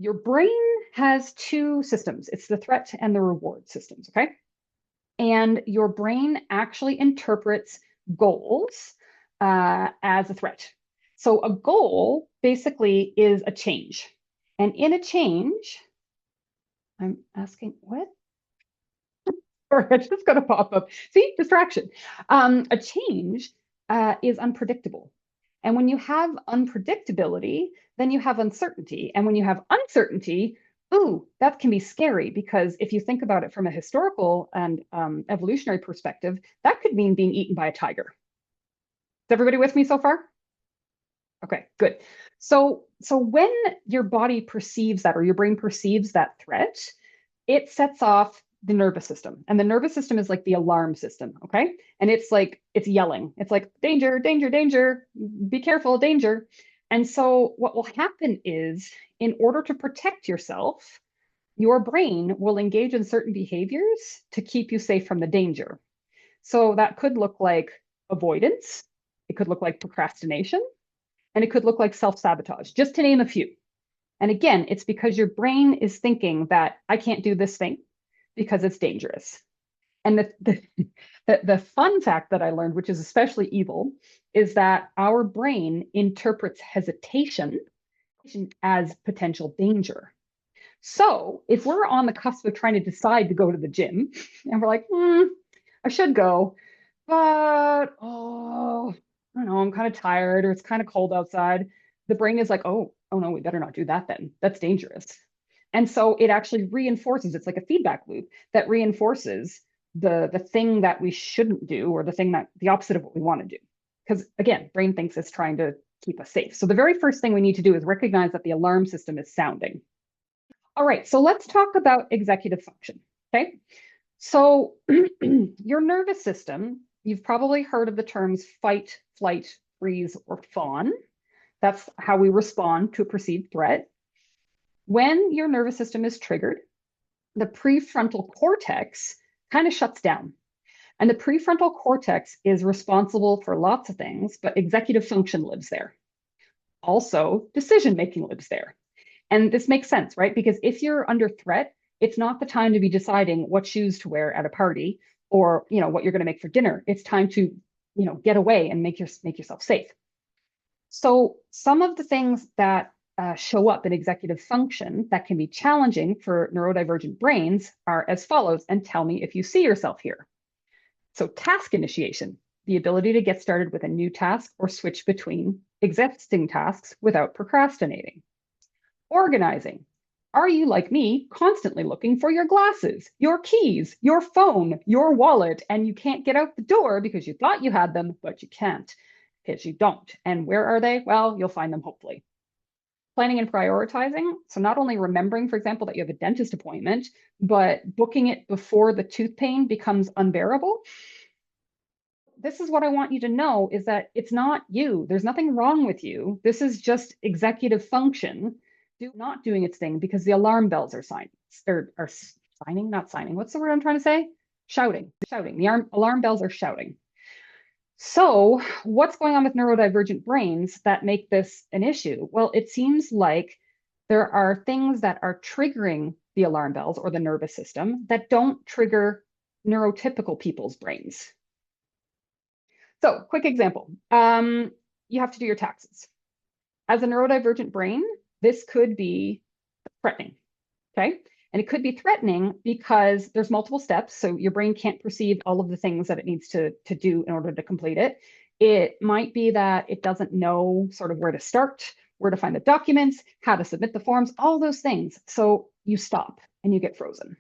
your brain has two systems. It's the threat and the reward systems, okay? And your brain actually interprets goals as a threat. So a goal basically is a change. And in a change, I'm asking, what? Sorry, I just got to pop up. See, distraction. A change is unpredictable. And when you have unpredictability, then you have uncertainty. And when you have uncertainty, ooh, that can be scary because if you think about it from a historical and evolutionary perspective, that could mean being eaten by a tiger. Is everybody with me so far? Okay, good. So when your body perceives that or your brain perceives that threat, it sets off the nervous system. And the nervous system is like the alarm system, okay? And it's like, it's yelling. It's like, danger, danger, danger, be careful, danger. And so what will happen is, in order to protect yourself, your brain will engage in certain behaviors to keep you safe from the danger. So that could look like avoidance, it could look like procrastination, and it could look like self-sabotage, just to name a few. And again, it's because your brain is thinking that I can't do this thing because it's dangerous. And the fun fact that I learned, which is especially evil, is that our brain interprets hesitation as potential danger. So if we're on the cusp of trying to decide to go to the gym and we're like, I should go, but oh, I don't know, I'm kind of tired or it's kind of cold outside. The brain is like, oh no, we better not do that then. That's dangerous. And so it actually reinforces, it's like a feedback loop that reinforces the thing that we shouldn't do or the thing that the opposite of what we want to do. Because again, brain thinks it's trying to keep us safe. So the very first thing we need to do is recognize that the alarm system is sounding. All right, so let's talk about executive function, okay? So your nervous system, you've probably heard of the terms fight, flight, freeze, or fawn. That's how we respond to a perceived threat. When your nervous system is triggered, the prefrontal cortex kind of shuts down. And the prefrontal cortex is responsible for lots of things, but executive function lives there. Also, decision making lives there. And this makes sense, right? Because if you're under threat, it's not the time to be deciding what shoes to wear at a party or, what you're going to make for dinner. It's time to, get away and make yourself safe. So some of the things that show up in executive function that can be challenging for neurodivergent brains are as follows, and tell me if you see yourself here. So task initiation, the ability to get started with a new task or switch between existing tasks without procrastinating. Organizing. Are you like me, constantly looking for your glasses, your keys, your phone, your wallet, and you can't get out the door because you thought you had them, but you can't because you don't. And where are they? Well, you'll find them hopefully. Planning and prioritizing. So not only remembering, for example, that you have a dentist appointment, but booking it before the tooth pain becomes unbearable. This is what I want you to know is that it's not you. There's nothing wrong with you. This is just executive function not doing its thing because the alarm bells are signing, are signing, not signing. What's the word I'm trying to say? Shouting. The alarm bells are shouting. So what's going on with neurodivergent brains that make this an issue? Well, it seems like there are things that are triggering the alarm bells or the nervous system that don't trigger neurotypical people's brains. So quick example, you have to do your taxes. As a neurodivergent brain, this could be threatening, okay? And it could be threatening because there's multiple steps, so your brain can't perceive all of the things that it needs to do in order to complete it. It might be that it doesn't know sort of where to start, where to find the documents, how to submit the forms, all those things. So you stop and you get frozen.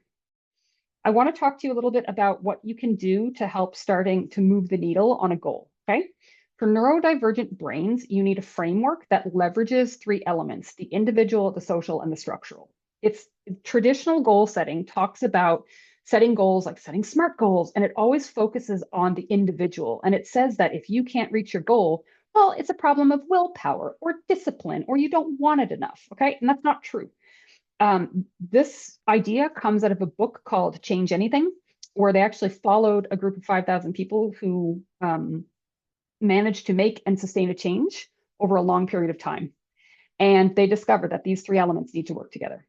I want to talk to you a little bit about what you can do to help starting to move the needle on a goal, okay? For neurodivergent brains, you need a framework that leverages three elements: the individual, the social, and the structural. It's traditional goal setting talks about setting goals, like setting SMART goals, and it always focuses on the individual. And it says that if you can't reach your goal, well, it's a problem of willpower or discipline, or you don't want it enough, okay? And that's not true. This idea comes out of a book called Change Anything, where they actually followed a group of 5,000 people who managed to make and sustain a change over a long period of time. And they discovered that these three elements need to work together.